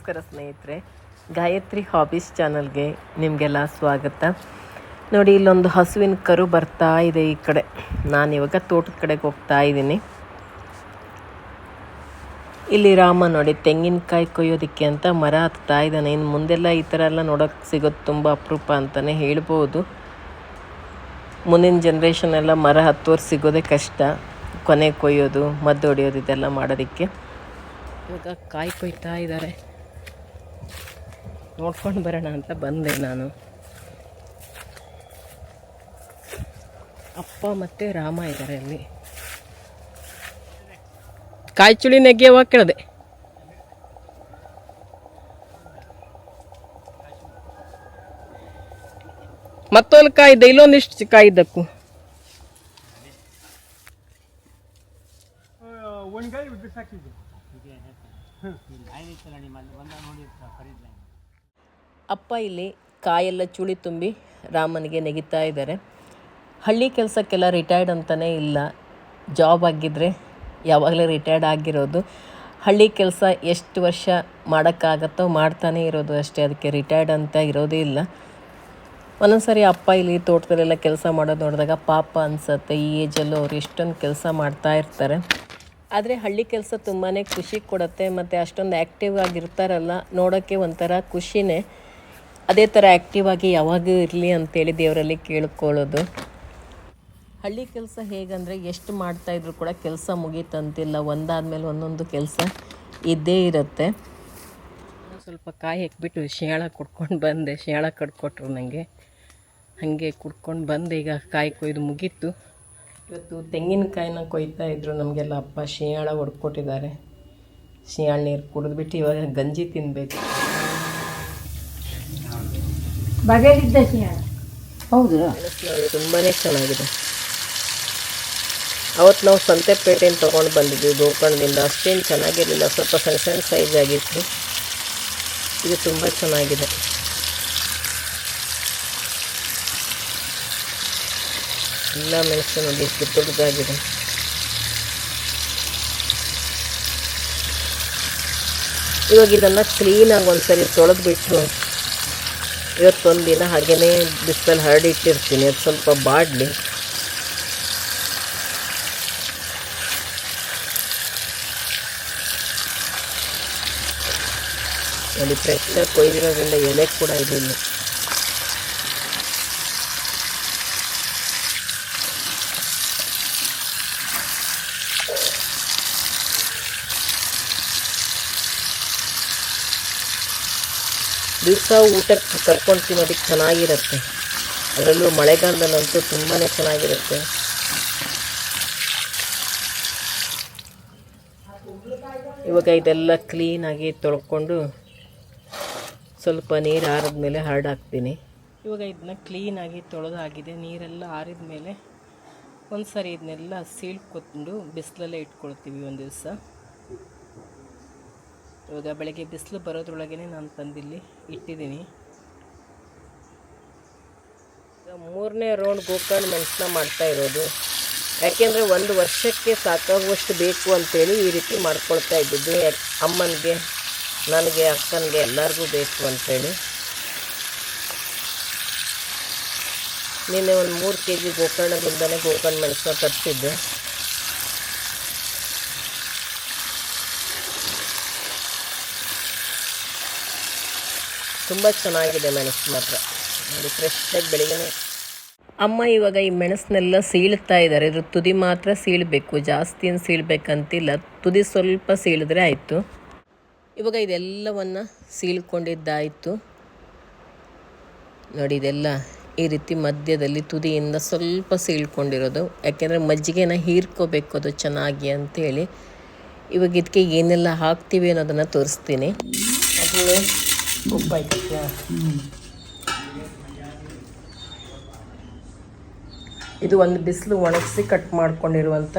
ನಮಸ್ಕಾರ ಸ್ನೇಹಿತರೆ, ಗಾಯತ್ರಿ ಹಾಬೀಸ್ ಚಾನಲ್ಗೆ ನಿಮಗೆಲ್ಲ ಸ್ವಾಗತ. ನೋಡಿ, ಇಲ್ಲೊಂದು ಹಸುವಿನ ಕರು ಬರ್ತಾ ಇದೆ ಈ ಕಡೆ. ನಾನಿವಾಗ ತೋಟದ ಕಡೆಗೆ ಹೋಗ್ತಾ ಇದ್ದೀನಿ. ಇಲ್ಲಿ ರಾಮ ನೋಡಿ ತೆಂಗಿನಕಾಯಿ ಕೊಯ್ಯೋದಕ್ಕೆ ಅಂತ ಮರ ಹತ್ತಾ ಇದ್ದಾನೆ. ಇನ್ನು ಮುಂದೆಲ್ಲ ಈ ಥರ ಎಲ್ಲ ನೋಡೋಕ್ಕೆ ಸಿಗೋದು ತುಂಬ ಅಪರೂಪ ಅಂತಲೇ ಹೇಳ್ಬೋದು. ಮುಂದಿನ ಜನ್ರೇಷನ್ ಎಲ್ಲ ಮರ ಹತ್ತೋರು ಸಿಗೋದೇ ಕಷ್ಟ. ಕೊನೆ ಕೊಯ್ಯೋದು, ಮದ್ದು ಹೊಡೆಯೋದು ಇದೆಲ್ಲ ಮಾಡೋದಕ್ಕೆ. ಇವಾಗ ಕಾಯಿ ಕೊಯ್ತಾ ಇದ್ದಾರೆ, ನೋಡ್ಕೊಂಡು ಬರೋಣ ಅಂತ ಬಂದೆ ನಾನು. ಅಪ್ಪ ಮತ್ತು ರಾಮ ಇದ್ದಾರೆ ಅಲ್ಲಿ. ಕಾಯಿ ಚುಳಿ ನೆಗೆಯುವಾಗ ಕೇಳಿದೆ. ಮತ್ತೊಂದು ಕಾಯಿ ಇದೆ, ಇಲ್ಲೊಂದಿಷ್ಟು ಕಾಯಿ ಇದ್ದಕ್ಕೂ ಅಪ್ಪ ಇಲ್ಲಿ ಕಾಯೆಲ್ಲ ಚುಳಿ ತುಂಬಿ ರಾಮನಿಗೆ ನೆಗಿತಾ ಇದ್ದಾರೆ. ಹಳ್ಳಿ ಕೆಲಸಕ್ಕೆಲ್ಲ ರಿಟೈರ್ಡ್ ಅಂತಲೇ ಇಲ್ಲ. ಜಾಬ್ ಆಗಿದ್ದರೆ ಯಾವಾಗಲೇ ರಿಟೈರ್ಡ್ ಆಗಿರೋದು. ಹಳ್ಳಿ ಕೆಲಸ ಎಷ್ಟು ವರ್ಷ ಮಾಡೋಕ್ಕಾಗತ್ತೋ ಮಾಡ್ತಾನೇ ಇರೋದು ಅಷ್ಟೇ. ಅದಕ್ಕೆ ರಿಟೈರ್ಡ್ ಅಂತ ಇರೋದೇ ಇಲ್ಲ. ಒಂದೊಂದು ಸಾರಿ ಅಪ್ಪ ಇಲ್ಲಿ ತೋಟದಲ್ಲೆಲ್ಲ ಕೆಲಸ ಮಾಡೋದು ನೋಡಿದಾಗ ಪಾಪ ಅನಿಸುತ್ತೆ. ಈ ಏಜಲ್ಲೂ ಅವ್ರು ಎಷ್ಟೊಂದು ಕೆಲಸ ಮಾಡ್ತಾ ಇರ್ತಾರೆ. ಆದರೆ ಹಳ್ಳಿ ಕೆಲಸ ತುಂಬಾ ಖುಷಿ ಕೊಡುತ್ತೆ. ಮತ್ತು ಅಷ್ಟೊಂದು ಆ್ಯಕ್ಟಿವ್ ಆಗಿರ್ತಾರಲ್ಲ, ನೋಡೋಕ್ಕೆ ಒಂಥರ ಖುಷಿನೇ. ಅದೇ ಥರ ಆ್ಯಕ್ಟಿವ್ ಆಗಿ ಯಾವಾಗೂ ಇರಲಿ ಅಂತೇಳಿ ದೇವರಲ್ಲಿ ಕೇಳ್ಕೊಳ್ಳೋದು. ಹಳ್ಳಿ ಕೆಲಸ ಹೇಗಂದರೆ ಎಷ್ಟು ಮಾಡ್ತಾಯಿದ್ರು ಕೂಡ ಕೆಲಸ ಮುಗೀತಂತಿಲ್ಲ. ಒಂದಾದ್ಮೇಲೆ ಒಂದೊಂದು ಕೆಲಸ ಇದ್ದೇ ಇರುತ್ತೆ. ಸ್ವಲ್ಪ ಕಾಯಿ ಹಾಕ್ಬಿಟ್ಟು ಶಿಯಾಳ ಕುಡ್ಕೊಂಡು ಬಂದೆ. ಶಿಯಾಳ ಕಟ್ಕೊಟ್ರು ನನಗೆ. ಹಾಗೆ ಕುಡ್ಕೊಂಡು ಬಂದೆ. ಈಗ ಕಾಯಿ ಕೊಯ್ದು ಮುಗೀತು. ಇವತ್ತು ತೆಂಗಿನಕಾಯಿನ ಕೊಯ್ತಾ ಇದ್ರು ನಮಗೆಲ್ಲ. ಅಪ್ಪ ಶಿಯಾಳ ಹೊಡ್ಕೊಟ್ಟಿದ್ದಾರೆ. ಶಿಯಾಳ ನೀರು ಕುಡಿದ್ಬಿಟ್ಟು ಇವಾಗ ಗಂಜಿ ತಿನ್ನಬೇಕು. ಬಗೆಲಿದ್ದ ಶಿಯಾಳ ಹೌದು, ತುಂಬಾ ಚೆನ್ನಾಗಿದೆ. ಅವತ್ತು ನಾವು ಸಂತೆಪೇಟೆಯಿಂದ ತೊಗೊಂಡು ಬಂದಿದ್ವಿ ಗೋಕರ್ಣದಿಂದ. ಅಷ್ಟೇನು ಚೆನ್ನಾಗಿರಲಿಲ್ಲ, ಸ್ವಲ್ಪ ಸಣ್ಣ ಸಣ್ಣ ಸೈಜ್ ಆಗಿತ್ತು. ಇದು ತುಂಬ ಚೆನ್ನಾಗಿದೆ. ಎಲ್ಲ ಮೆಣಸು ನೋಡಿ ಎಷ್ಟು ದೊಡ್ಡದಾಗಿದೆ. ಇವಾಗ ಇದನ್ನು ಕ್ಲೀನಾಗಿ ಒಂದ್ಸರಿ ತೊಳೆದ್ಬಿಟ್ಟು ಇವತ್ತೊಂದು ದಿನ ಹಾಗೆಯೇ ಬಿಸಿಲಲ್ಲಿ ಹರಡಿಟ್ಟಿರ್ತೀನಿ. ಅದು ಸ್ವಲ್ಪ ಬಾಡಲಿ. ನೋಡಿ, ಫ್ರೆಶ್ಶಾಗಿ ಕೊಯ್ದಿರೋದ್ರಿಂದ ಎಲೆ ಕೂಡ ಇದಿಲ್ಲ. ದಿವಸ ಊಟಕ್ಕೆ ಕರ್ಕೊಂಡು ತಿನ್ನೋದಕ್ಕೆ ಚೆನ್ನಾಗಿರುತ್ತೆ. ಅದರಲ್ಲೂ ಮಳೆಗಾಲದಲ್ಲಂತೂ ತುಂಬಾ ಚೆನ್ನಾಗಿರುತ್ತೆ. ಇವಾಗ ಇದೆಲ್ಲ ಕ್ಲೀನಾಗಿ ತೊಳ್ಕೊಂಡು ಸ್ವಲ್ಪ ನೀರು ಆರಿದ ಮೇಲೆ ಹರಡಾಕ್ತೀನಿ. ಇವಾಗ ಇದನ್ನ ಕ್ಲೀನಾಗಿ ತೊಳೆದಾಗಿದೆ. ನೀರೆಲ್ಲ ಆರಿದ ಮೇಲೆ ಒಂದು ಸರಿ ಇದನ್ನೆಲ್ಲ ಸೀಳ್ಕೊಂಡು ಬಿಸಿಲಲ್ಲೇ ಇಟ್ಕೊಳ್ತೀವಿ ಒಂದು ದಿವಸ. ಇವಾಗ ಬೆಳಗ್ಗೆ ಬಿಸಿಲು ಬರೋದ್ರೊಳಗೇ ನಾನು ತಂದಿಲ್ಲಿ ಇಟ್ಟಿದ್ದೀನಿ. ಈಗ 3ನೇ ರೌಂಡ್ ಗೋಕರ್ಣ ಮೆಣಸನ್ನ ಮಾಡ್ತಾ ಇರೋದು. ಯಾಕೆಂದರೆ ಒಂದು ವರ್ಷಕ್ಕೆ ಸಾಕಾಗುವಷ್ಟು ಬೇಕು ಅಂತೇಳಿ ಈ ರೀತಿ ಮಾಡ್ಕೊಳ್ತಾ ಇದ್ದಿದ್ದು. ಅಮ್ಮನಿಗೆ, ನನಗೆ, ಅಕ್ಕನಿಗೆ ಎಲ್ಲರಿಗೂ ಬೇಕು ಅಂಥೇಳಿ. ನಿನ್ನೆ ಒಂದು 3 kg ಗೋಕರ್ಣದಿಂದನೇ ಗೋಕರ್ಣ ಮೆಣಸನ್ನ ತರಿಸಿದ್ದೆ. ತುಂಬ ಚೆನ್ನಾಗಿದೆ ಮೆಣಸು ಮಾತ್ರ. ನೋಡಿ, ಫ್ರೆಶ್ಶಾಗಿ ಬೆಳಿಗ್ಗೆ. ಅಮ್ಮ ಇವಾಗ ಈ ಮೆಣಸನ್ನೆಲ್ಲ ಸೀಳ್ತಾ ಇದ್ದಾರೆ. ಇದ್ರ ತುದಿ ಮಾತ್ರ ಸೀಳಬೇಕು, ಜಾಸ್ತಿ ಏನು ಸೀಳಬೇಕಂತಿಲ್ಲ. ತುದಿ ಸ್ವಲ್ಪ ಸೀಳಿದ್ರೆ ಆಯಿತು. ಇವಾಗ ಇದೆಲ್ಲವನ್ನು ಸೀಳ್ಕೊಂಡಿದ್ದಾಯಿತು. ನೋಡಿ, ಇದೆಲ್ಲ ಈ ರೀತಿ ಮಧ್ಯದಲ್ಲಿ ತುದಿಯಿಂದ ಸ್ವಲ್ಪ ಸೀಳ್ಕೊಂಡಿರೋದು. ಯಾಕೆಂದರೆ ಮಜ್ಜಿಗೆನ ಹೀರ್ಕೋಬೇಕು ಅದು ಚೆನ್ನಾಗಿ ಅಂಥೇಳಿ. ಇವಾಗ ಇದಕ್ಕೆ ಏನೆಲ್ಲ ಹಾಕ್ತೀವಿ ಅನ್ನೋದನ್ನು ತೋರಿಸ್ತೀನಿ. ಅದನ್ನು ಉಪ್ಪು ಹಾಕಿ, ಇದು ಒಂದು ಬಿಸಿಲು ಒಣಗಿಸಿ ಕಟ್ ಮಾಡ್ಕೊಂಡಿರುವಂಥ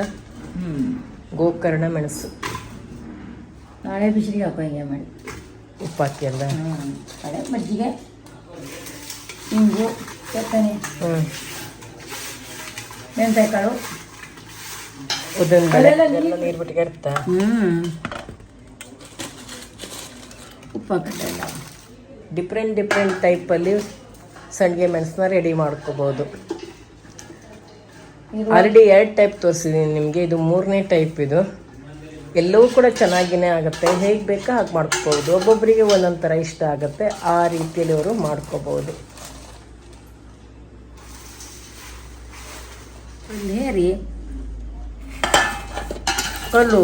ಗೋಕರ್ಣ ಮೆಣಸು. ನಾಳೆ ಬಿಸಿಲಿಗೆ ಹಾಕೋ ಹಿಂಗೆ ಮಾಡಿ ಉಪ್ಪು ಹಾಕಿ ಅಲ್ಲ. ಹಳೆ ಮಜ್ಜಿಗೆ, ಹಿಂಗು, ಚಪ್ಪನೆ, ಮೆಣಸಿನಕಾಳು, ಉದ್ದಿನ ಬೇಳೆ ಎಲ್ಲ ನೀರು ಬಿಟ್ಟಿಗೆ ಇರ್ತಾ. ಉಪ್ಪು ಹಾಕಲ್ಲ. ಡಿಫ್ರೆಂಟ್ ಟೈಪಲ್ಲಿ ಸಂಡಿಗೆ ಮೆಣಸನ್ನ ರೆಡಿ ಮಾಡ್ಕೋಬೋದು. ಆಲ್ರೆಡಿ 2 ಟೈಪ್ ತೋರಿಸಿದ್ದೀನಿ ನಿಮಗೆ, ಇದು 3ನೇ ಟೈಪ್. ಇದು ಎಲ್ಲವೂ ಕೂಡ ಚೆನ್ನಾಗಿಯೇ ಆಗುತ್ತೆ, ಹೇಗೆ ಬೇಕಾ ಹಾಗೆ ಮಾಡ್ಕೋಬೋದು. ಒಬ್ಬೊಬ್ಬರಿಗೆ ಒಂದೊಂದು ಥರ ಇಷ್ಟ ಆಗುತ್ತೆ, ಆ ರೀತಿಯಲ್ಲಿ ಅವರು ಮಾಡ್ಕೋಬೋದು. ರೀ ಕಲ್ಲು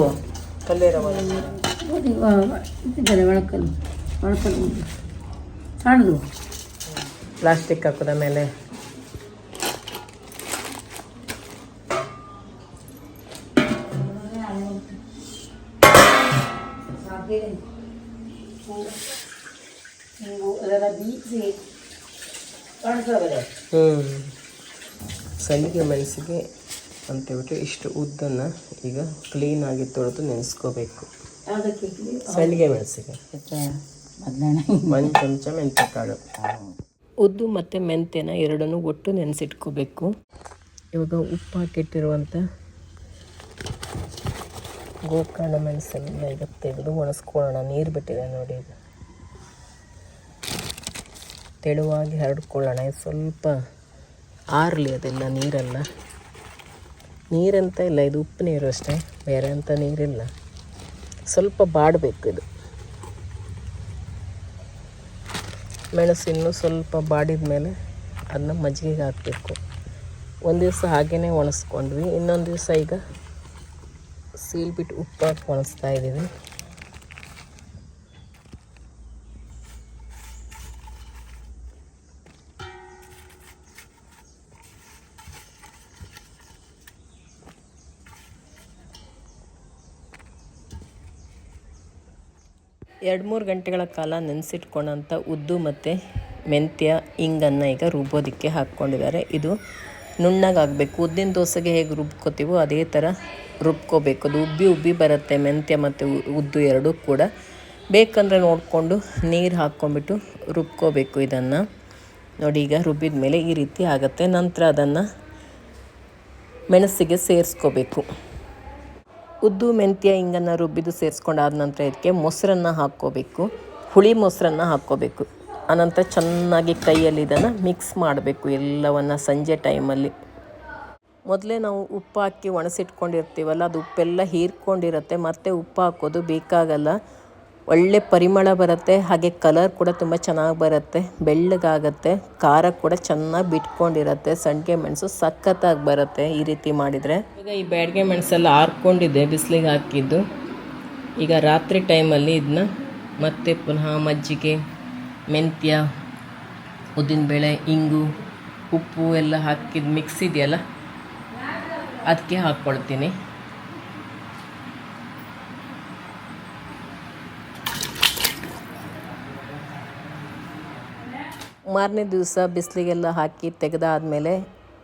ಇಟ್ಟಿದ್ದಾರೆ, ಒಳಕಲ್ಲು ಸಣ್ಣದು ಪ್ಲಾಸ್ಟಿಕ್ ಹಾಕೋದ ಮೇಲೆ ಸಂಡಿಗೆ ಮೆಣಸಿಗೆ ಅಂತೇಳ್ಬಿಟ್ಟು ಇಷ್ಟು ಉದ್ದನ್ನು ಈಗ ಕ್ಲೀನಾಗಿ ತೊಳೆದು ನೆನೆಸ್ಕೋಬೇಕು. ಸಂಡಿಗೆ ಮೆಣಸಿಗೆ 1 ಚಮಚ ಮೆಂತ್ಯ ಕಾಳು, ಉದ್ದು ಮತ್ತು ಮೆಂತ್ಯನ ಎರಡನ್ನೂ ಒಟ್ಟು ನೆನೆಸಿಟ್ಕೋಬೇಕು. ಇವಾಗ ಉಪ್ಪು ಹಾಕಿಟ್ಟಿರುವಂಥ ಗೋಕರ್ಣ ಮೆಣಸೆಲ್ಲ ಈಗ ತೆಗೆದು ಒಣಸ್ಕೊಳ್ಳೋಣ. ನೀರು ಬಿಟ್ಟಿದೆ ನೋಡಿ, ಈಗ ತೆಳುವಾಗಿ ಹರಡ್ಕೊಳ್ಳೋಣ. ಸ್ವಲ್ಪ ಆರಲಿ ಅದೆಲ್ಲ, ನೀರಂತ ಇಲ್ಲ, ಇದು ಉಪ್ಪು ನೀರು ಅಷ್ಟೇ, ಬೇರೆ ಅಂತ ನೀರಿಲ್ಲ. ಸ್ವಲ್ಪ ಬಾಡಬೇಕು ಇದು ಮೆಣಸು. ಇನ್ನೂ ಸ್ವಲ್ಪ ಬಾಡಿದ ಮೇಲೆ ಅದನ್ನ ಮಜ್ಜಿಗೆಗೆ ಹಾಕಬೇಕು. ಒಂದು ದಿವಸ ಹಾಗೇ ಒಣಸ್ಕೊಂಡ್ವಿ, ಇನ್ನೊಂದು ದಿವಸ ಈಗ ಸೀಲ್ಬಿಟ್ಟು ಉಪ್ಪು ಹಾಕಿ ಒಣಸ್ತಾ ಇದ್ದೀವಿ. ಎರಡು 3 ಗಂಟೆಗಳ ಕಾಲ ನೆನೆಸಿಟ್ಕೊಂಡಂಥ ಉದ್ದು ಮತ್ತು ಮೆಂತ್ಯ ಇಂಗನ್ನು ಈಗ ರುಬ್ಬೋದಕ್ಕೆ ಹಾಕ್ಕೊಂಡಿದ್ದಾರೆ. ಇದು ನುಣ್ಣಗಾಗಬೇಕು. ಉದ್ದಿನ ದೋಸೆಗೆ ಹೇಗೆ ರುಬ್ಕೋತೀವೋ ಅದೇ ಥರ ರುಬ್ಕೋಬೇಕು. ಅದು ಉಬ್ಬಿ ಬರುತ್ತೆ, ಮೆಂತ್ಯ ಮತ್ತು ಉದ್ದು ಎರಡೂ ಕೂಡ. ಬೇಕಂದರೆ ನೋಡಿಕೊಂಡು ನೀರು ಹಾಕ್ಕೊಂಬಿಟ್ಟು ರುಬ್ಕೋಬೇಕು ಇದನ್ನು. ನೋಡಿ, ಈಗ ರುಬ್ಬಿದ ಮೇಲೆ ಈ ರೀತಿ ಆಗುತ್ತೆ. ನಂತರ ಅದನ್ನು ಮೆಣಸಿಗೆ ಸೇರಿಸ್ಕೋಬೇಕು. ಉದ್ದು ಮೆಂತ್ಯ ಇಂಗನ್ನು ರುಬ್ಬಿದ್ದು ಸೇರಿಸ್ಕೊಂಡಾದ ನಂತರ ಇದಕ್ಕೆ ಮೊಸರನ್ನು ಹಾಕ್ಕೋಬೇಕು, ಹುಳಿ ಮೊಸರನ್ನು ಹಾಕ್ಕೋಬೇಕು. ಆನಂತರ ಚೆನ್ನಾಗಿ ಕೈಯಲ್ಲಿ ಇದನ್ನು ಮಿಕ್ಸ್ ಮಾಡಬೇಕು ಎಲ್ಲವನ್ನು. ಸಂಜೆ ಟೈಮಲ್ಲಿ ಮೊದಲೇ ನಾವು ಉಪ್ಪು ಹಾಕಿ ಒಣಸಿಟ್ಕೊಂಡಿರ್ತೀವಲ್ಲ, ಅದು ಉಪ್ಪೆಲ್ಲ ಹೀರ್ಕೊಂಡಿರುತ್ತೆ, ಮತ್ತು ಉಪ್ಪು ಹಾಕೋದು ಬೇಕಾಗಲ್ಲ. ಒಳ್ಳೆ ಪರಿಮಳ ಬರುತ್ತೆ, ಹಾಗೆ ಕಲರ್ ಕೂಡ ತುಂಬ ಚೆನ್ನಾಗಿ ಬರುತ್ತೆ, ಬೆಳ್ಳಗಾಗತ್ತೆ, ಖಾರ ಕೂಡ ಚೆನ್ನಾಗಿ ಬಿಟ್ಕೊಂಡಿರುತ್ತೆ. ಸಂಡಿಗೆ ಮೆಣಸು ಸಖತ್ತಾಗಿ ಬರುತ್ತೆ ಈ ರೀತಿ ಮಾಡಿದರೆ. ಈಗ ಈ ಬ್ಯಾಡಿಗೆ ಮೆಣಸೆಲ್ಲ ಆರ್ಕೊಂಡಿದೆ ಬಿಸಿಲಿಗೆ ಹಾಕಿದ್ದು. ಈಗ ರಾತ್ರಿ ಟೈಮಲ್ಲಿ ಇದನ್ನ ಮತ್ತೆ ಪುನಃ ಮಜ್ಜಿಗೆ, ಮೆಂತ್ಯ, ಉದ್ದಿನಬೇಳೆ, ಇಂಗು, ಉಪ್ಪು ಎಲ್ಲ ಹಾಕಿದ ಮಿಕ್ಸ್ ಇದೆಯಲ್ಲ ಅದಕ್ಕೆ ಹಾಕ್ಕೊಳ್ತೀನಿ. ಮಾರನೇ ದಿವಸ ಬಿಸಿಲಿಗೆಲ್ಲ ಹಾಕಿ ತೆಗೆದಾದಮೇಲೆ,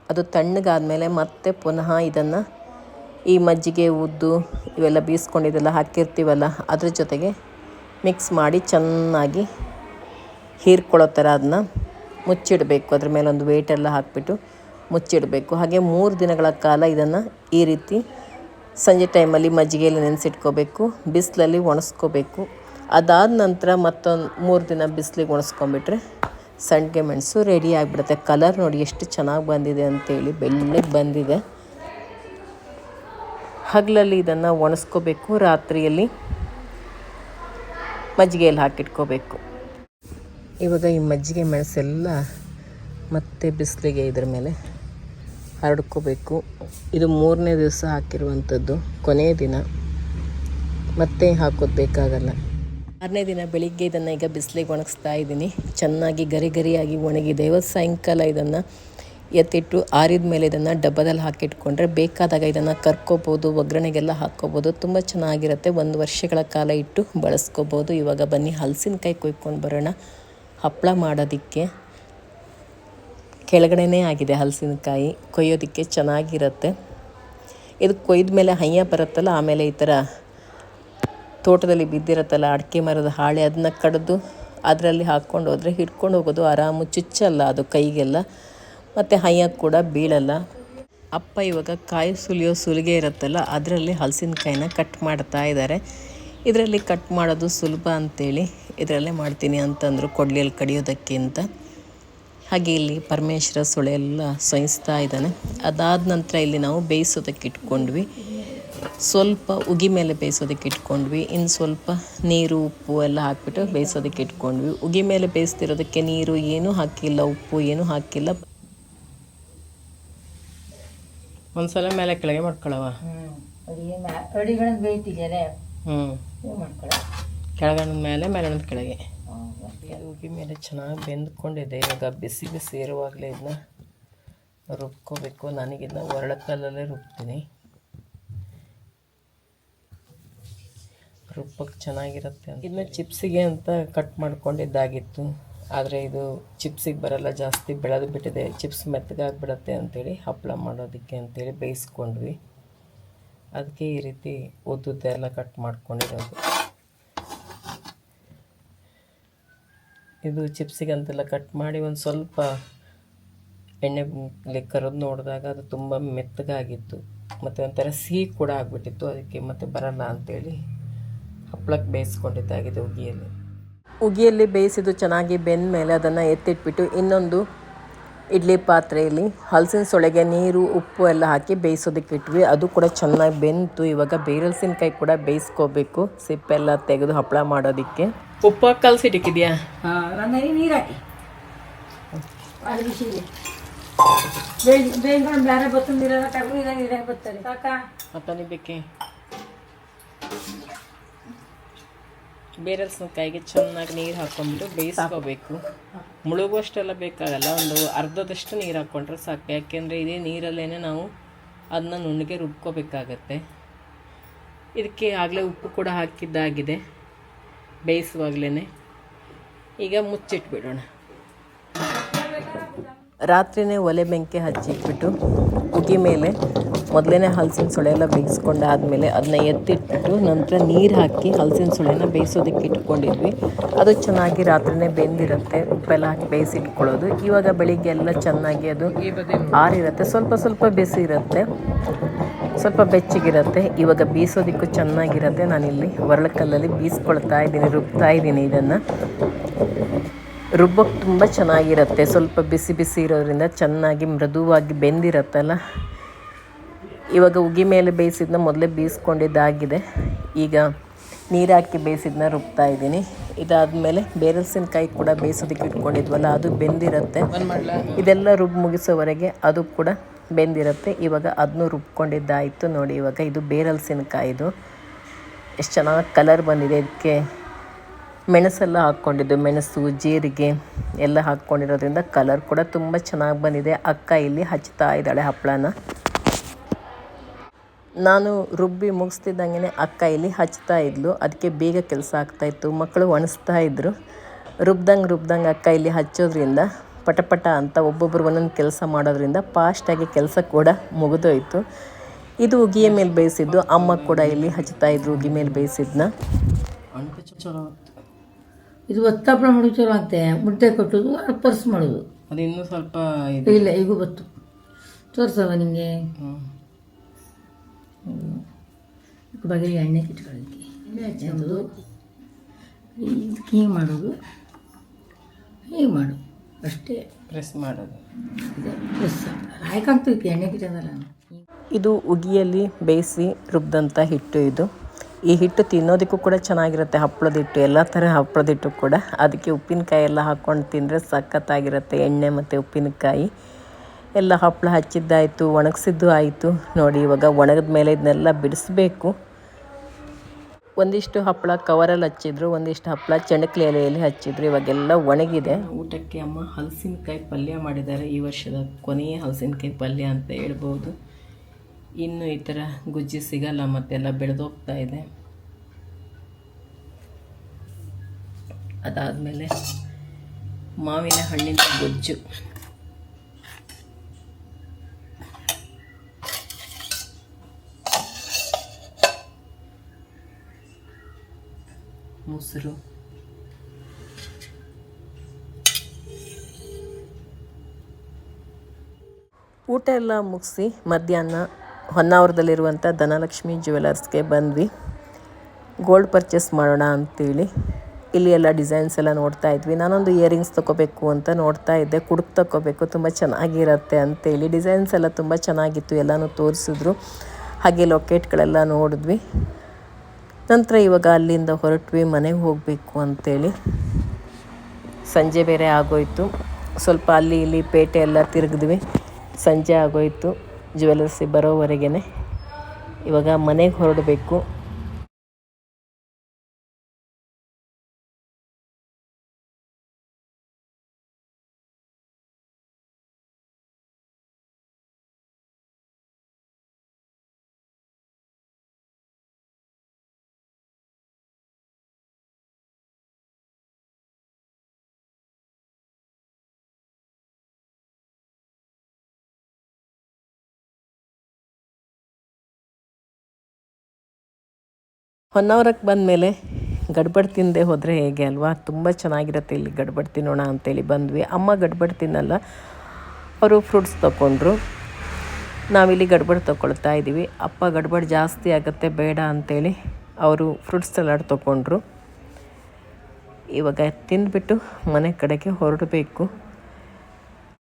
ಅದು ತಣ್ಣಗಾದಮೇಲೆ ಮತ್ತೆ ಪುನಃ ಇದನ್ನು ಈ ಮಜ್ಜಿಗೆ, ಉದ್ದು ಇವೆಲ್ಲ ಬೀಸ್ಕೊಂಡಿದ್ದೆಲ್ಲ ಹಾಕಿರ್ತೀವಲ್ಲ ಅದ್ರ ಜೊತೆಗೆ ಮಿಕ್ಸ್ ಮಾಡಿ ಚೆನ್ನಾಗಿ ಹೀರ್ಕೊಳ್ಳೋ ಥರ ಅದನ್ನ ಮುಚ್ಚಿಡಬೇಕು. ಅದ್ರ ಮೇಲೆ ಒಂದು ವೇಟೆಲ್ಲ ಹಾಕಿಬಿಟ್ಟು ಮುಚ್ಚಿಡಬೇಕು. ಹಾಗೆ 3 ದಿನಗಳ ಕಾಲ ಇದನ್ನು ಈ ರೀತಿ ಸಂಜೆ ಟೈಮಲ್ಲಿ ಮಜ್ಜಿಗೆಯಲ್ಲಿ ನೆನೆಸಿಟ್ಕೋಬೇಕು, ಬಿಸಿಲಲ್ಲಿ ಒಣಸ್ಕೋಬೇಕು. ಅದಾದ ನಂತರ ಮತ್ತೊಂದು 3 ದಿನ ಬಿಸಿಲಿಗೆ ಒಣಸ್ಕೊಂಬಿಟ್ರೆ ಸಂಡಿಗೆ ಮೆಣಸು ರೆಡಿ ಆಗಿಬಿಡುತ್ತೆ. ಕಲರ್ ನೋಡಿ ಎಷ್ಟು ಚೆನ್ನಾಗಿ ಬಂದಿದೆ ಅಂತೇಳಿ, ಬೆಳ್ಳಗೆ ಬಂದಿದೆ. ಹಗಲಲ್ಲಿ ಇದನ್ನು ಒಣಸ್ಕೋಬೇಕು, ರಾತ್ರಿಯಲ್ಲಿ ಮಜ್ಜಿಗೆಯಲ್ಲಿ ಹಾಕಿಟ್ಕೋಬೇಕು. ಇವಾಗ ಈ ಮಜ್ಜಿಗೆ ಮೆಣಸೆಲ್ಲ ಮತ್ತೆ ಬಿಸಿಲಿಗೆ ಇದ್ರ ಮೇಲೆ ಹರಡ್ಕೋಬೇಕು. ಇದು 3ನೇ ದಿವಸ ಹಾಕಿರುವಂಥದ್ದು, ಕೊನೆಯ ದಿನ ಮತ್ತೆ ಹಾಕೋದು ಬೇಕಾಗಲ್ಲ. 6ನೇ ದಿನ ಬೆಳಿಗ್ಗೆ ಇದನ್ನು ಈಗ ಬಿಸಿಲಿಗೆ ಒಣಗಿಸ್ತಾ ಇದ್ದೀನಿ. ಚೆನ್ನಾಗಿ ಗರಿಯಾಗಿ ಒಣಗಿದೆ. ಇವತ್ತು ಸಾಯಂಕಾಲ ಇದನ್ನು ಎತ್ತಿಟ್ಟು ಆರಿದ ಮೇಲೆ ಇದನ್ನು ಡಬ್ಬದಲ್ಲಿ ಹಾಕಿಟ್ಕೊಂಡ್ರೆ ಬೇಕಾದಾಗ ಇದನ್ನು ಕರ್ಕೋಬೋದು, ಒಗ್ಗರಣೆಗೆಲ್ಲ ಹಾಕ್ಕೋಬೋದು. ತುಂಬ ಚೆನ್ನಾಗಿರುತ್ತೆ. 1 ವರ್ಷಗಳ ಕಾಲ ಇಟ್ಟು ಬಳಸ್ಕೋಬೋದು. ಇವಾಗ ಬನ್ನಿ ಹಲಸಿನಕಾಯಿ ಕೊಯ್ಕೊಂಡು ಬರೋಣ. ಹಪ್ಪಳ ಮಾಡೋದಕ್ಕೆ ಕೆಳಗಡೆನೇ ಆಗಿದೆ ಹಲಸಿನಕಾಯಿ, ಕೊಯ್ಯೋದಕ್ಕೆ ಚೆನ್ನಾಗಿರುತ್ತೆ. ಇದು ಕೊಯ್ದ ಮೇಲೆ ಹಯ್ಯ ಬರುತ್ತಲ್ಲ, ಆಮೇಲೆ ಈ ಥರ ತೋಟದಲ್ಲಿ ಬಿದ್ದಿರುತ್ತಲ್ಲ ಅಡಿಕೆ ಮರದ ಹಾಳೆ, ಅದನ್ನ ಕಡಿದು ಅದರಲ್ಲಿ ಹಾಕ್ಕೊಂಡು ಹೋದರೆ ಹಿಡ್ಕೊಂಡು ಹೋಗೋದು ಆರಾಮು, ಚುಚ್ಚಲ್ಲ ಅದು ಕೈಗೆಲ್ಲ, ಮತ್ತು ಹಯ್ಯ ಕೂಡ ಬೀಳಲ್ಲ. ಅಪ್ಪ ಇವಾಗ ಕಾಯಿ ಸುಲಿಯೋ ಸುಲಿಗೆ ಇರುತ್ತಲ್ಲ ಅದರಲ್ಲಿ ಹಲಸಿನಕಾಯಿನ ಕಟ್ ಮಾಡ್ತಾ ಇದ್ದಾರೆ. ಇದರಲ್ಲಿ ಕಟ್ ಮಾಡೋದು ಸುಲಭ ಅಂತೇಳಿ ಇದರಲ್ಲೇ ಮಾಡ್ತೀನಿ ಅಂತಂದರು, ಕೊಡ್ಲಿಯಲ್ಲಿ ಕಡಿಯೋದಕ್ಕಿಂತ. ಹಾಗೆ ಇಲ್ಲಿ ಪರಮೇಶ್ವರ ಸೊಳೆ ಎಲ್ಲ ಸೋಯಿಸ್ತಾ ಇದ್ದಾನೆ. ಅದಾದ ನಂತರ ಇಲ್ಲಿ ನಾವು ಬೇಯಿಸೋದಕ್ಕೆ ಇಟ್ಕೊಂಡ್ವಿ, ಸ್ವಲ್ಪ ಉಗಿ ಮೇಲೆ ಬೇಯಿಸೋದಕ್ಕೆ ಇಟ್ಕೊಂಡ್ವಿ. ಇನ್ನು ಸ್ವಲ್ಪ ನೀರು ಉಪ್ಪು ಎಲ್ಲ ಹಾಕಿಬಿಟ್ಟು ಬೇಯಿಸೋದಕ್ಕೆ ಇಟ್ಕೊಂಡ್ವಿ. ಉಗಿ ಮೇಲೆ ಬೇಯಿಸ್ತಿರೋದಕ್ಕೆ ನೀರು ಏನೂ ಹಾಕಿಲ್ಲ, ಉಪ್ಪು ಏನೂ ಹಾಕಿಲ್ಲ. ಒಂದ್ಸಲ ಮೇಲೆ ಕೆಳಗೆ ಮಾಡ್ಕೊಳ್ಳವ. ಅಡಿಗಳನ್ನು ಬೇಯ್ತಿದ್ದಾರೆ. ಕೆಳಗಣ ಮೇಲೆ ಮೇಲಣ ಕೆಳಗೆ. ಉಗಿ ಮೇಲೆ ಚೆನ್ನಾಗಿ ಬೆಂದ್ಕೊಂಡಿದೆ. ಇವಾಗ ಬಿಸಿ ಬಿಸಿ ಇರುವಾಗಲೇ ಇದನ್ನ ರುಬ್ಕೋಬೇಕು. ನನಗಿನ್ನ ಒರಳಕಲ್ಲಲ್ಲೇ ರುಬ್ತೀನಿ, ರುಬ್ಬಕ್ಕೆ ಚೆನ್ನಾಗಿರುತ್ತೆ. ಇದನ್ನ ಚಿಪ್ಸಿಗೆ ಅಂತ ಕಟ್ ಮಾಡ್ಕೊಂಡಿದ್ದಾಗಿತ್ತು, ಆದರೆ ಇದು ಚಿಪ್ಸಿಗೆ ಬರಲ್ಲ, ಜಾಸ್ತಿ ಬೆಳೆದು ಬಿಟ್ಟಿದೆ, ಚಿಪ್ಸ್ ಮೆತ್ತಗಾಗ್ಬಿಡತ್ತೆ ಅಂಥೇಳಿ ಹಪ್ಪಳ ಮಾಡೋದಕ್ಕೆ ಅಂಥೇಳಿ ಬೇಯಿಸ್ಕೊಂಡ್ವಿ. ಅದಕ್ಕೆ ಈ ರೀತಿ ಉದ್ದುದ್ದೆಲ್ಲ ಕಟ್ ಮಾಡ್ಕೊಂಡಿರೋದು. ಇದು ಚಿಪ್ಸಿಗೆ ಅಂತೆಲ್ಲ ಕಟ್ ಮಾಡಿ ಒಂದು ಸ್ವಲ್ಪ ಎಣ್ಣೆ ಕರೆದು ನೋಡಿದಾಗ ಅದು ತುಂಬ ಮೆತ್ತಗಾಗಿತ್ತು, ಮತ್ತು ಒಂಥರ ಸಿಹಿ ಕೂಡ ಆಗಿಬಿಟ್ಟಿತ್ತು. ಅದಕ್ಕೆ ಮತ್ತೆ ಬರಲ್ಲ ಅಂಥೇಳಿ ಹಪ್ಪಳಕ್ಕೆ ಬೇಯಿಸ್ಕೊಂಡಿದ್ದಾಗಿದೆ ಉಗಿಯಲ್ಲಿ. ಉಗಿಯಲ್ಲಿ ಬೇಯಿಸಿದ್ದು ಚೆನ್ನಾಗಿ ಬೆಂದ ಮೇಲೆ ಅದನ್ನು ಎತ್ತಿಟ್ಬಿಟ್ಟು ಇನ್ನೊಂದು ಇಡ್ಲಿ ಪಾತ್ರೆಯಲ್ಲಿ ಹಲಸಿನ ಸೊಳೆಗೆ ನೀರು ಉಪ್ಪು ಎಲ್ಲ ಹಾಕಿ ಬೇಯಿಸೋದಕ್ಕೆ ಇಟ್ವಿ. ಅದು ಕೂಡ ಚೆನ್ನಾಗಿ ಬೆಂತು. ಇವಾಗ ಬೇರಲ್ಸಿನಕಾಯಿ ಕೂಡ ಬೇಯಿಸ್ಕೋಬೇಕು, ಸಿಪ್ಪೆಲ್ಲ ತೆಗೆದು ಹಪ್ಪಳ ಮಾಡೋದಕ್ಕೆ. ಉಪ್ಪು ಕಲಸಿಟ್ಟಿಕ್ಕಿದ್ಯಾ? ನೀರು ಹಾಕಿ ಅದು ಬಿಸಿ ಬೇಯ್ಕೊಂಡು ಬೇರೆ ಬತ್ತಂದಿರಲ್ಲ, ಟಗರು ನೀರಾಗಿ ಬರ್ತಾರೆ ಸಾಕ. ಮತ್ತನೇ ಬೇಕೆ ಬೇರಲ್ಸಿನಕಾಯಿಗೆ ಚೆನ್ನಾಗಿ ನೀರು ಹಾಕ್ಕೊಂಡ್ಬಿಟ್ಟು ಬೇಯಿಸ್ಕೋಬೇಕು. ಮುಳುಗುವಷ್ಟೆಲ್ಲ ಬೇಕಾಗಲ್ಲ, ಒಂದು ಅರ್ಧದಷ್ಟು ನೀರು ಹಾಕ್ಕೊಂಡ್ರೆ ಸಾಕು. ಯಾಕೆಂದರೆ ಇದೇ ನೀರಲ್ಲೇ ನಾವು ಅದನ್ನ ನುಣ್ಣಗೆ ರುಬ್ಕೋಬೇಕಾಗತ್ತೆ. ಇದಕ್ಕೆ ಆಗಲೇ ಉಪ್ಪು ಕೂಡ ಹಾಕಿದ್ದಾಗಿದೆ ಬೇಯಿಸುವಾಗಲೇ. ಈಗ ಮುಚ್ಚಿಟ್ಬಿಡೋಣ. ರಾತ್ರಿಯೇ ಒಲೆ ಬೆಂಕಿ ಹಚ್ಚಿಟ್ಬಿಟ್ಟು ಉಗಿ ಮೇಲೆ ಮೊದಲೇ ಹಲಸಿನ ಸೊಳೆ ಎಲ್ಲ ಬೇಯಿಸ್ಕೊಂಡಾದಮೇಲೆ ಅದನ್ನ ಎತ್ತಿಟ್ಬಿಟ್ಟು ನಂತರ ನೀರು ಹಾಕಿ ಹಲಸಿನ ಸೊಳೆನ ಬೇಯಿಸೋದಕ್ಕೆ ಇಟ್ಕೊಂಡಿದ್ವಿ. ಅದು ಚೆನ್ನಾಗಿ ರಾತ್ರಿಯೇ ಬೆಂದಿರುತ್ತೆ, ಉಪ್ಪೆಲ್ಲ ಹಾಕಿ ಬೇಯಿಸಿಟ್ಕೊಳ್ಳೋದು. ಇವಾಗ ಬೆಳಿಗ್ಗೆ ಎಲ್ಲ ಚೆನ್ನಾಗಿ ಅದು ಆರಿರುತ್ತೆ, ಸ್ವಲ್ಪ ಸ್ವಲ್ಪ ಬಿಸಿ ಇರುತ್ತೆ, ಸ್ವಲ್ಪ ಬೆಚ್ಚಗಿರುತ್ತೆ. ಇವಾಗ ಬೀಸೋದಕ್ಕೂ ಚೆನ್ನಾಗಿರುತ್ತೆ. ನಾನಿಲ್ಲಿ ಒರಳಕಲ್ಲಲ್ಲಿ ಬೀಸ್ಕೊಳ್ತಾ ಇದ್ದೀನಿ, ರುಬ್ತಾ ಇದ್ದೀನಿ. ಇದನ್ನು ರುಬ್ಬಕ್ಕೆ ತುಂಬ ಚೆನ್ನಾಗಿರುತ್ತೆ, ಸ್ವಲ್ಪ ಬಿಸಿ ಬಿಸಿ ಇರೋದ್ರಿಂದ ಚೆನ್ನಾಗಿ ಮೃದುವಾಗಿ ಬೆಂದಿರುತ್ತಲ್ಲ. ಇವಾಗ ಉಗಿ ಮೇಲೆ ಬೇಯಿಸಿದ್ನ ಮೊದಲೇ ಬೀಸ್ಕೊಂಡಿದ್ದಾಗಿದೆ. ಈಗ ನೀರು ಹಾಕಿ ಬೇಯಿಸಿದ್ನ ರುಬ್ತಾ ಇದ್ದೀನಿ. ಇದಾದಮೇಲೆ ಬೇರಲ್ಸಿನಕಾಯಿ ಕೂಡ ಬೇಯಿಸೋದಕ್ಕೆ ಇಟ್ಕೊಂಡಿದ್ವಲ್ಲ, ಅದು ಬೆಂದಿರುತ್ತೆ. ಇದೆಲ್ಲ ರುಬ್ಬಿ ಮುಗಿಸೋವರೆಗೆ ಅದು ಕೂಡ ಬೆಂದಿರುತ್ತೆ. ಇವಾಗ ಅದನ್ನೂ ರುಬ್ಕೊಂಡಿದ್ದಾಯಿತು. ನೋಡಿ, ಇವಾಗ ಇದು ಬೇರಲ್ಸಿನಕಾಯಿದು ಎಷ್ಟು ಚೆನ್ನಾಗಿ ಕಲರ್ ಬಂದಿದೆ. ಇದಕ್ಕೆ ಮೆಣಸೆಲ್ಲ ಹಾಕ್ಕೊಂಡಿದ್ದು, ಮೆಣಸು ಜೀರಿಗೆ ಎಲ್ಲ ಹಾಕ್ಕೊಂಡಿರೋದ್ರಿಂದ ಕಲರ್ ಕೂಡ ತುಂಬ ಚೆನ್ನಾಗಿ ಬಂದಿದೆ. ಅಕ್ಕ ಇಲ್ಲಿ ಹಚ್ತಾ ಇದ್ದಾಳೆ ಹಪ್ಪಳನ. ನಾನು ರುಬ್ಬಿ ಮುಗಿಸ್ತಿದ್ದಂಗೆ ಅಕ್ಕ ಇಲ್ಲಿ ಹಚ್ತಾ ಇದ್ಲು, ಅದಕ್ಕೆ ಬೇಗ ಕೆಲಸ ಆಗ್ತಾಯಿತ್ತು. ಮಕ್ಕಳು ಒಣಸ್ತಾ ಇದ್ದರು. ರುಬ್ದಂಗೆ ಅಕ್ಕ ಇಲ್ಲಿ ಹಚ್ಚೋದ್ರಿಂದ ಪಟಪಟ ಅಂತ ಒಬ್ಬೊಬ್ರು ಒಂದೊಂದು ಕೆಲಸ ಮಾಡೋದ್ರಿಂದ ಫಾಸ್ಟಾಗಿ ಕೆಲಸ ಕೂಡ ಮುಗಿದೋಯ್ತು. ಇದು ಉಗಿಯ ಮೇಲೆ ಬೇಯಿಸಿದ್ದು. ಅಮ್ಮ ಕೂಡ ಇಲ್ಲಿ ಹಚ್ತಾ ಇದ್ರು ಉಗಿ ಮೇಲೆ ಬೇಯಿಸಿದ್ನ. ಇದು ಒತ್ತಪ್ಪಳ ಮಾಡೋದು ಚಲೋ ಅಂತೆ. ಮುದ್ದೆ ಕೊಟ್ಟೋದು ಪರ್ಸ್ ಮಾಡೋದು, ಅದು ಇನ್ನೂ ಸ್ವಲ್ಪ ಇಲ್ಲ ಈಗ ಬತ್ತು ತೋರ್ಸವ ನಿಮಗೆ. ಬಗೆ ಎಣ್ಣೆ ಇಟ್ಕೊಳ್ಳೋದಕ್ಕೆ ಎಣ್ಣೆ ಹಚ್ಚೋದು, ಇದಕ್ಕೆ ಹೀಗೆ ಮಾಡೋದು, ಹೀಗೆ ಮಾಡೋದು ಅಷ್ಟೇ. ಪ್ರೆಸ್ ಮಾಡೋದು, ಪ್ರೆಸ್ ಹಾಯ್ಕಾಗ್ತೈತಿ ಎಣ್ಣೆ ಕಿಟ್ಟದಲ್ಲ. ಇದು ಉಗಿಯಲ್ಲಿ ಬೇಯಿಸಿ ರುಬ್ದಂಥ ಹಿಟ್ಟು. ಇದು ಈ ಹಿಟ್ಟು ತಿನ್ನೋದಕ್ಕೂ ಕೂಡ ಚೆನ್ನಾಗಿರುತ್ತೆ, ಹಪ್ಪಳದ ಹಿಟ್ಟು, ಎಲ್ಲ ಥರ ಹಪ್ಪಳದ ಹಿಟ್ಟು ಕೂಡ. ಅದಕ್ಕೆ ಉಪ್ಪಿನಕಾಯಿ ಎಲ್ಲ ಹಾಕ್ಕೊಂಡು ತಿಂದರೆ ಸಖತ್ತಾಗಿರುತ್ತೆ. ಎಣ್ಣೆ ಮತ್ತು ಉಪ್ಪಿನಕಾಯಿ ಎಲ್ಲ ಹಪ್ಪಳ ಹಚ್ಚಿದ್ದಾಯಿತು, ಒಣಗಿಸಿದ್ದು ಆಯಿತು. ನೋಡಿ, ಇವಾಗ ಒಣಗಿದ ಮೇಲೆ ಇದನ್ನೆಲ್ಲ ಬಿಡಿಸ್ಬೇಕು. ಒಂದಿಷ್ಟು ಹಪ್ಪಳ ಕವರಲ್ಲಿ ಹಚ್ಚಿದ್ರು, ಒಂದಿಷ್ಟು ಹಪ್ಪಳ ಚಣಕ್ಲಿ ಎಲೆಯಲ್ಲಿ ಹಚ್ಚಿದ್ರು. ಇವಾಗೆಲ್ಲ ಒಣಗಿದೆ. ಊಟಕ್ಕೆ ಅಮ್ಮ ಹಲಸಿನಕಾಯಿ ಪಲ್ಯ ಮಾಡಿದ್ದಾರೆ. ಈ ವರ್ಷದ ಕೊನೆಯ ಹಲಸಿನಕಾಯಿ ಪಲ್ಯ ಅಂತ ಹೇಳ್ಬೋದು. ಇನ್ನು ಈ ಥರ ಗುಜ್ಜಿ ಸಿಗಲ್ಲ, ಮತ್ತೆಲ್ಲ ಬೆಳೆದೋಗ್ತಾ ಇದೆ. ಅದಾದಮೇಲೆ ಮಾವಿನ ಹಣ್ಣಿನ ಗೊಜ್ಜು. ಮೊಸರು, ಊಟ ಎಲ್ಲ ಮುಗಿಸಿ ಮಧ್ಯಾಹ್ನ ಹೊನ್ನಾವರದಲ್ಲಿರುವಂಥ ಧನಲಕ್ಷ್ಮಿ ಜ್ಯುವೆಲರ್ಸ್ಗೆ ಬಂದ್ವಿ. ಗೋಲ್ಡ್ ಪರ್ಚೇಸ್ ಮಾಡೋಣ ಅಂತೇಳಿ ಇಲ್ಲಿ ಎಲ್ಲ ಡಿಸೈನ್ಸ್ ಎಲ್ಲ ನೋಡ್ತಾ ಇದ್ವಿ. ನಾನೊಂದು ಇಯರಿಂಗ್ಸ್ ತೊಗೋಬೇಕು ಅಂತ ನೋಡ್ತಾ ಇದ್ದೆ. ಕುಡುಕ್ ತೊಗೋಬೇಕು, ತುಂಬ ಚೆನ್ನಾಗಿರುತ್ತೆ ಅಂತೇಳಿ. ಡಿಸೈನ್ಸ್ ಎಲ್ಲ ತುಂಬ ಚೆನ್ನಾಗಿತ್ತು, ಎಲ್ಲನೂ ತೋರಿಸಿದ್ರು. ಹಾಗೆ ಲೊಕೇಟ್ಗಳೆಲ್ಲ ನೋಡಿದ್ವಿ. ನಂತರ ಇವಾಗ ಅಲ್ಲಿಂದ ಹೊರಟ್ವಿ, ಮನೆಗೆ ಹೋಗಬೇಕು ಅಂತೇಳಿ. ಸಂಜೆ ಬೇರೆ ಆಗೋಯಿತು. ಸ್ವಲ್ಪ ಅಲ್ಲಿ ಇಲ್ಲಿ ಪೇಟೆ ಎಲ್ಲ ತಿರುಗಿದ್ವಿ. ಸಂಜೆ ಆಗೋಯಿತು ಜ್ಯುವೆಲರ್ಸಿಗೆ ಬರೋವರೆಗೆ. ಇವಾಗ ಮನೆಗೆ ಹೊರಡಬೇಕು. ಹೊನ್ನಾವರಕ್ಕೆ ಬಂದಮೇಲೆ ಗಡ್ಬಡ್ ತಿಂದೆ ಹೋದರೆ ಹೇಗೆ ಅಲ್ವಾ, ತುಂಬ ಚೆನ್ನಾಗಿರುತ್ತೆ ಇಲ್ಲಿ. ಗಡ್ಬಡ್ ತಿನ್ನೋಣ ಅಂತೇಳಿ ಬಂದ್ವಿ. ಅಮ್ಮ ಗಡ್ಬಡ್ ತಿನ್ನಲ್ಲ, ಅವರು ಫ್ರೂಟ್ಸ್ ತೊಗೊಂಡ್ರು. ನಾವಿಲ್ಲಿ ಗಡ್ಬಡ್ ತೊಗೊಳ್ತಾ ಇದ್ದೀವಿ. ಅಪ್ಪ ಗಡ್ಬಡ್ ಜಾಸ್ತಿ ಆಗುತ್ತೆ ಬೇಡ ಅಂತೇಳಿ ಅವರು ಫ್ರೂಟ್ಸ್ ಸಲಾಡ್ ತೊಗೊಂಡ್ರು. ಇವಾಗ ತಿಂದುಬಿಟ್ಟು ಮನೆ ಕಡೆಗೆ ಹೊರಡಬೇಕು.